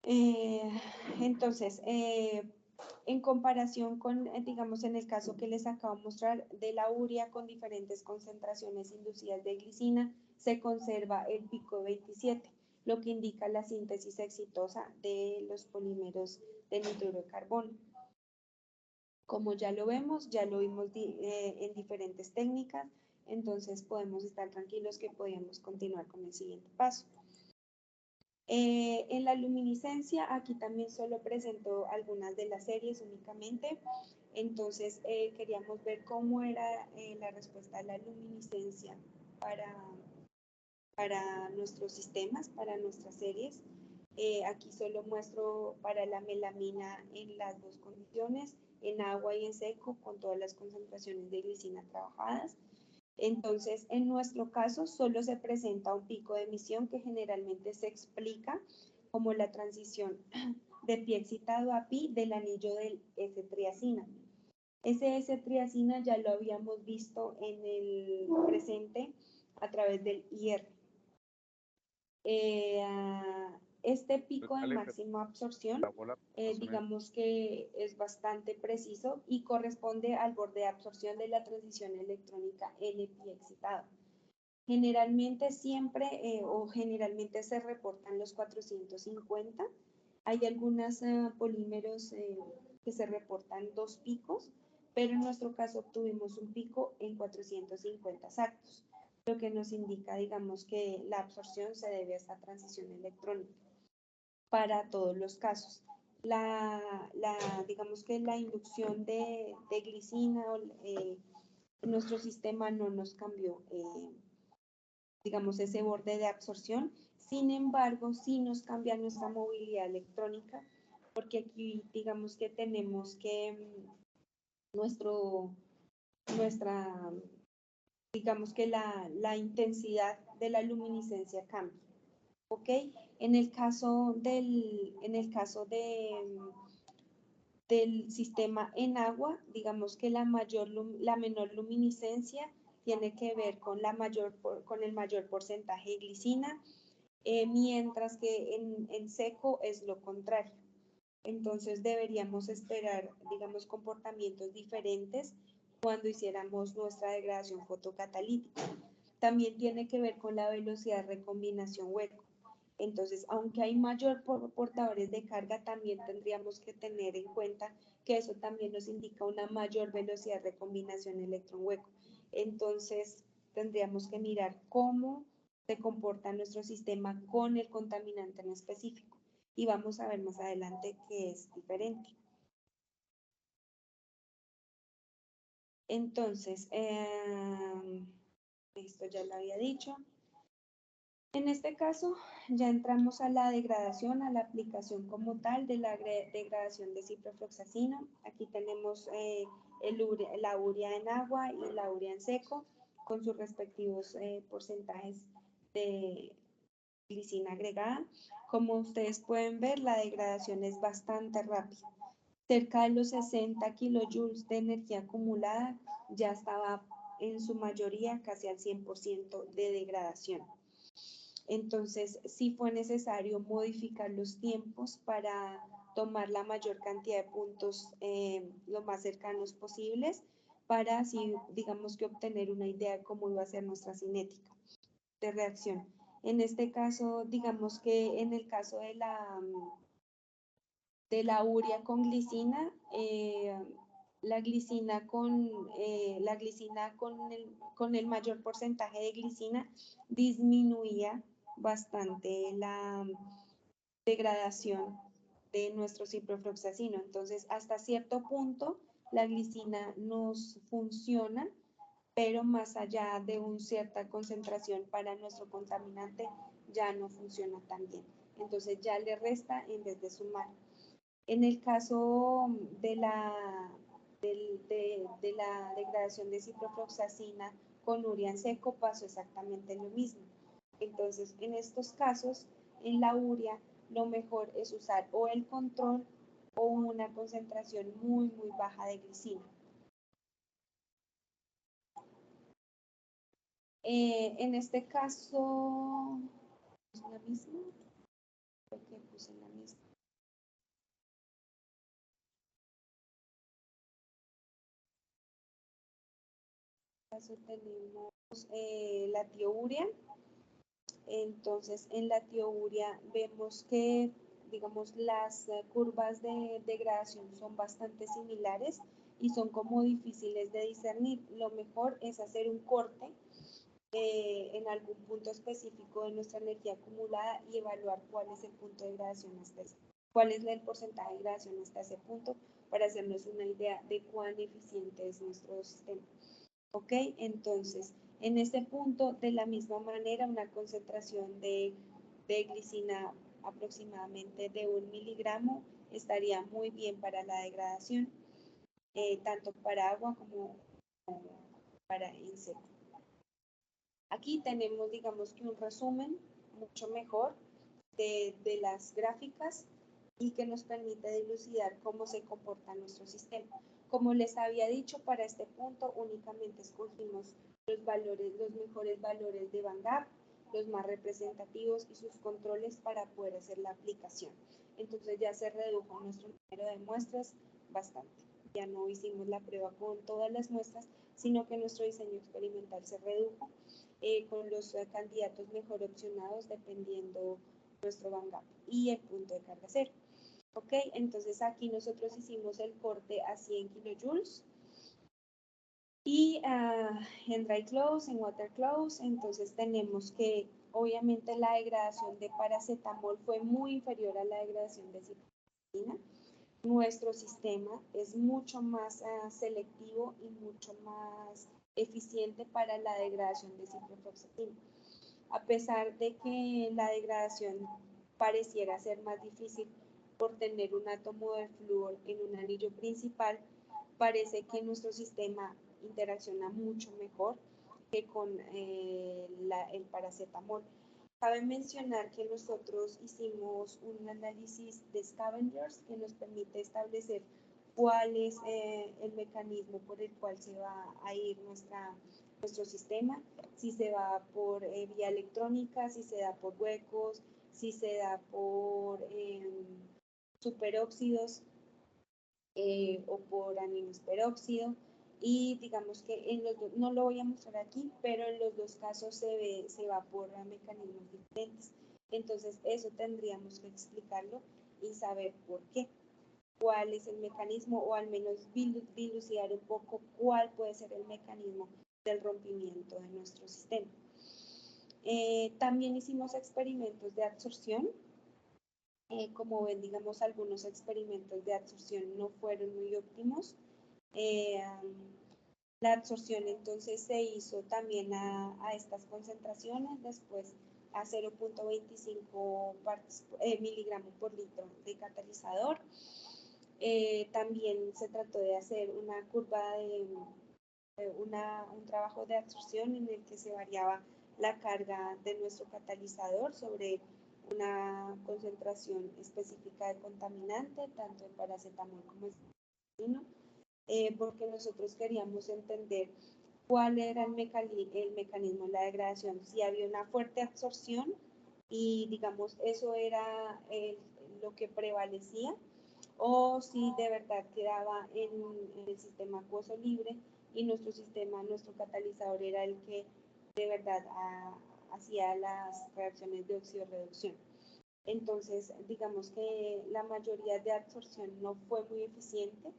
Entonces, en comparación con, digamos, en el caso que les acabo de mostrar de la urea con diferentes concentraciones inducidas de glicina, se conserva el pico 27, lo que indica la síntesis exitosa de los polímeros de nitruro de carbono. Como ya lo vemos, ya lo vimos en diferentes técnicas, entonces podemos estar tranquilos que podemos continuar con el siguiente paso. En la luminiscencia, aquí también solo presento algunas de las series únicamente, entonces queríamos ver cómo era la respuesta a la luminiscencia para nuestros sistemas, para nuestras series. Aquí solo muestro para la melamina en las dos condiciones, en agua y en seco, con todas las concentraciones de glicina trabajadas. Entonces, en nuestro caso, solo se presenta un pico de emisión que generalmente se explica como la transición de pi excitado a pi del anillo del S-triacina. Ese S-triacina ya lo habíamos visto en el presente a través del IR. Este pico de máxima absorción, digamos que es bastante preciso y corresponde al borde de absorción de la transición electrónica N-pi excitado. Generalmente siempre o generalmente se reportan los 450. Hay algunos polímeros que se reportan dos picos, pero en nuestro caso obtuvimos un pico en 450 exactos, lo que nos indica, digamos, que la absorción se debe a esta transición electrónica para todos los casos. Digamos que la inducción de glicina en nuestro sistema no nos cambió, digamos, ese borde de absorción. Sin embargo, sí nos cambia nuestra movilidad electrónica, porque aquí, digamos que tenemos que digamos que la intensidad de la luminiscencia cambia. ¿Ok? En el caso del sistema en agua, digamos que la menor luminiscencia tiene que ver con el mayor porcentaje de glicina, mientras que en seco es lo contrario. Entonces deberíamos esperar, digamos, comportamientos diferentes cuando hiciéramos nuestra degradación fotocatalítica. También tiene que ver con la velocidad de recombinación hueco. Entonces, aunque hay mayor portadores de carga, también tendríamos que tener en cuenta que eso también nos indica una mayor velocidad de recombinación electrón-hueco. Entonces, tendríamos que mirar cómo se comporta nuestro sistema con el contaminante en específico. Y vamos a ver más adelante que es diferente. Entonces, esto ya lo había dicho. En este caso, ya entramos a la degradación, a la aplicación como tal de la degradación de ciprofloxacino. Aquí tenemos la urea en agua y la urea en seco, con sus respectivos porcentajes de glicina agregada. Como ustedes pueden ver, la degradación es bastante rápida. Cerca de los 60 kilojoules de energía acumulada ya estaba en su mayoría casi al 100% de degradación. Entonces, sí fue necesario modificar los tiempos para tomar la mayor cantidad de puntos lo más cercanos posibles para así, digamos que obtener una idea de cómo iba a ser nuestra cinética de reacción. En este caso, digamos que en el caso de la urea con glicina, la glicina con el mayor porcentaje de glicina disminuía bastante la degradación de nuestro ciprofloxacino. Entonces, hasta cierto punto, la glicina nos funciona, pero más allá de una cierta concentración para nuestro contaminante, ya no funciona tan bien. Entonces, ya le resta en vez de sumar. En el caso de la degradación de ciprofloxacina con urea en seco pasó exactamente lo mismo. Entonces, en estos casos, en la urea, lo mejor es usar o el control o una concentración muy, muy baja de glicina. En este caso, ¿es la misma? Creo que puse la misma. En este caso tenemos la tiourea. Entonces, en la tiourea vemos que, digamos, las curvas de degradación son bastante similares y son como difíciles de discernir. Lo mejor es hacer un corte en algún punto específico de nuestra energía acumulada y evaluar cuál es el punto de degradación hasta ese, cuál es el porcentaje de degradación hasta ese punto para hacernos una idea de cuán eficiente es nuestro sistema. ¿Ok? Entonces, en este punto, de la misma manera, una concentración de glicina aproximadamente de 1 miligramo estaría muy bien para la degradación, tanto para agua como para en seco. Aquí tenemos, digamos que un resumen mucho mejor de las gráficas y que nos permite dilucidar cómo se comporta nuestro sistema. Como les había dicho, para este punto únicamente escogimos los mejores valores de Van Gogh, los más representativos y sus controles para poder hacer la aplicación. Entonces ya se redujo nuestro número de muestras bastante. Ya no hicimos la prueba con todas las muestras, sino que nuestro diseño experimental se redujo con los candidatos mejor opcionados dependiendo nuestro Van Gogh y el punto de carga cero. Ok, entonces aquí nosotros hicimos el corte a 100 kilojoules y en dry close, en water close, entonces tenemos que obviamente la degradación de paracetamol fue muy inferior a la degradación de ciprofloxacina. Nuestro sistema es mucho más selectivo y mucho más eficiente para la degradación de ciprofloxacina. A pesar de que la degradación pareciera ser más difícil por tener un átomo de flúor en un anillo principal, parece que nuestro sistema interacciona mucho mejor que con el paracetamol. Cabe mencionar que nosotros hicimos un análisis de scavengers que nos permite establecer cuál es el mecanismo por el cual se va a ir nuestro sistema, si se va por vía electrónica, si se da por huecos, si se da por superóxidos o por anhídridos peróxido. Y digamos que en los dos, no lo voy a mostrar aquí, pero en los dos casos se va por mecanismos diferentes. Entonces eso tendríamos que explicarlo y saber por qué, cuál es el mecanismo o al menos dilucidar un poco cuál puede ser el mecanismo del rompimiento de nuestro sistema. También hicimos experimentos de absorción. Como ven, digamos, algunos experimentos de absorción no fueron muy óptimos. La absorción entonces se hizo también a estas concentraciones, después a 0.25 miligramos por litro de catalizador. También se trató de hacer una curva de un trabajo de absorción en el que se variaba la carga de nuestro catalizador sobre una concentración específica de contaminante, tanto en paracetamol como en porque nosotros queríamos entender cuál era el mecanismo de la degradación, si había una fuerte absorción y digamos eso era lo que prevalecía, o si de verdad quedaba en el sistema acuoso libre y nuestro sistema, nuestro catalizador era el que de verdad hacía las reacciones de oxidorreducción. Entonces, digamos que la mayoría de absorción no fue muy eficiente,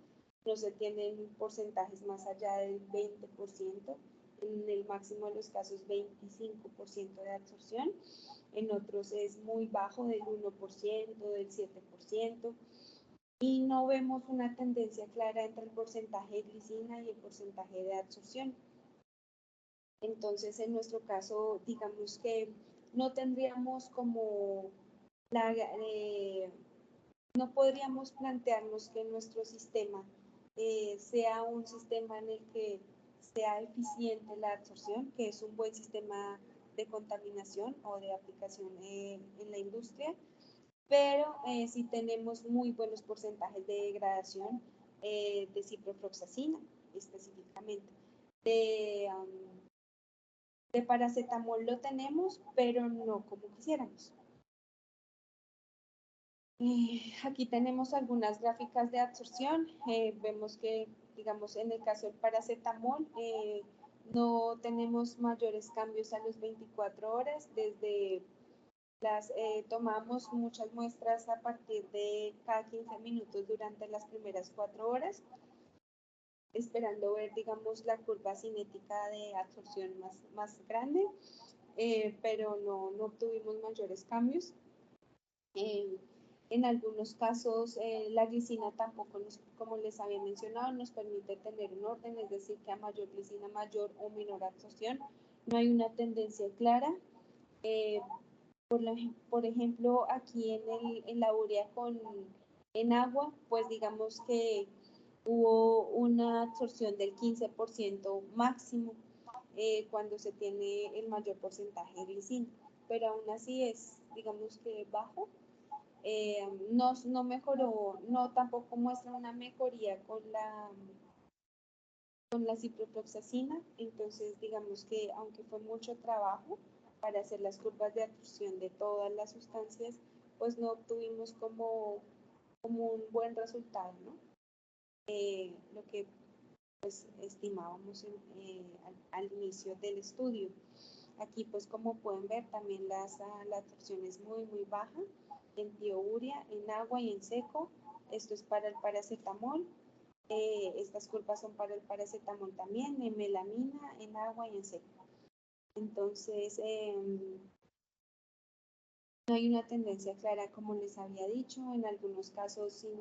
no se tienen porcentajes más allá del 20%, en el máximo de los casos 25% de absorción, en otros es muy bajo, del 1%, del 7%, y no vemos una tendencia clara entre el porcentaje de glicina y el porcentaje de absorción. Entonces, en nuestro caso, digamos que no tendríamos como no podríamos plantearnos que nuestro sistema sea un sistema en el que sea eficiente la absorción, que es un buen sistema de contaminación o de aplicación en la industria, pero sí tenemos muy buenos porcentajes de degradación de ciprofloxacina específicamente. De paracetamol lo tenemos, pero no como quisiéramos. Aquí tenemos algunas gráficas de absorción. Vemos que, digamos, en el caso del paracetamol, no tenemos mayores cambios a las 24 horas. Desde tomamos muchas muestras a partir de cada 15 minutos durante las primeras 4 horas, esperando ver, digamos, la curva cinética de absorción más grande, pero no obtuvimos mayores cambios. En algunos casos, la glicina tampoco, como les había mencionado, nos permite tener un orden, es decir, que a mayor glicina, mayor o menor absorción. No hay una tendencia clara. Por ejemplo, aquí en la urea en agua, pues digamos que hubo una absorción del 15% máximo cuando se tiene el mayor porcentaje de glicina, pero aún así es, digamos que bajo. No mejoró, no tampoco muestra una mejoría con la ciprofloxacina, entonces digamos que aunque fue mucho trabajo para hacer las curvas de absorción de todas las sustancias, pues no obtuvimos como un buen resultado, ¿no? Lo que pues estimábamos al inicio del estudio. Aquí pues como pueden ver también la absorción es muy baja en tiourea, en agua y en seco. Esto es para el paracetamol. Estas curvas son para el paracetamol también, en melamina, en agua y en seco. Entonces, no hay una tendencia clara, como les había dicho. En algunos casos sin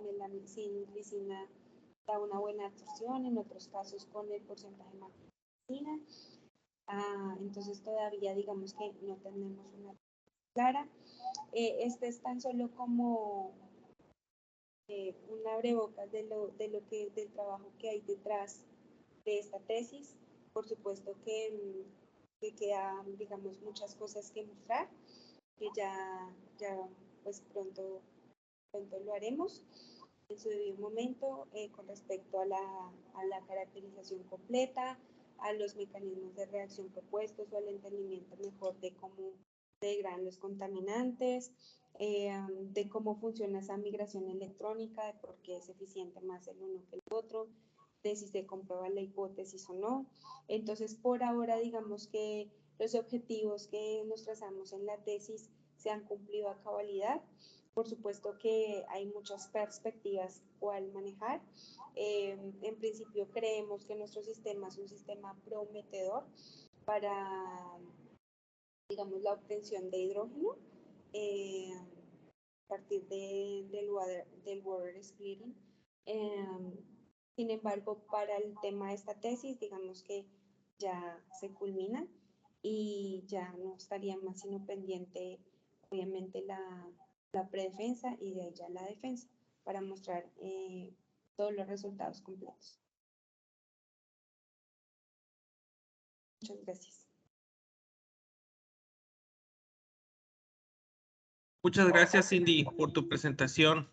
glicina da una buena absorción, en otros casos con el porcentaje más de glicina. Entonces todavía digamos que no tenemos una clara. Este es tan solo como un abrebocas del trabajo que hay detrás de esta tesis. Por supuesto que quedan, digamos, muchas cosas que mostrar, que ya pues pronto lo haremos en su debido momento con respecto a la caracterización completa, a los mecanismos de reacción propuestos o al entendimiento mejor de cómo se degradan los contaminantes, de cómo funciona esa migración electrónica, de por qué es eficiente más el uno que el otro, de si se comprueba la hipótesis o no. Entonces, por ahora, digamos que los objetivos que nos trazamos en la tesis se han cumplido a cabalidad. Por supuesto que hay muchas perspectivas cual manejar. En principio creemos que nuestro sistema es un sistema prometedor para, digamos, la obtención de hidrógeno a partir del water splitting. Sin embargo, para el tema de esta tesis, digamos que ya se culmina. y ya no estaría más sino pendiente, obviamente, la predefensa y de ahí ya la defensa para mostrar todos los resultados completos. Muchas gracias. Muchas gracias, Cindy, por tu presentación.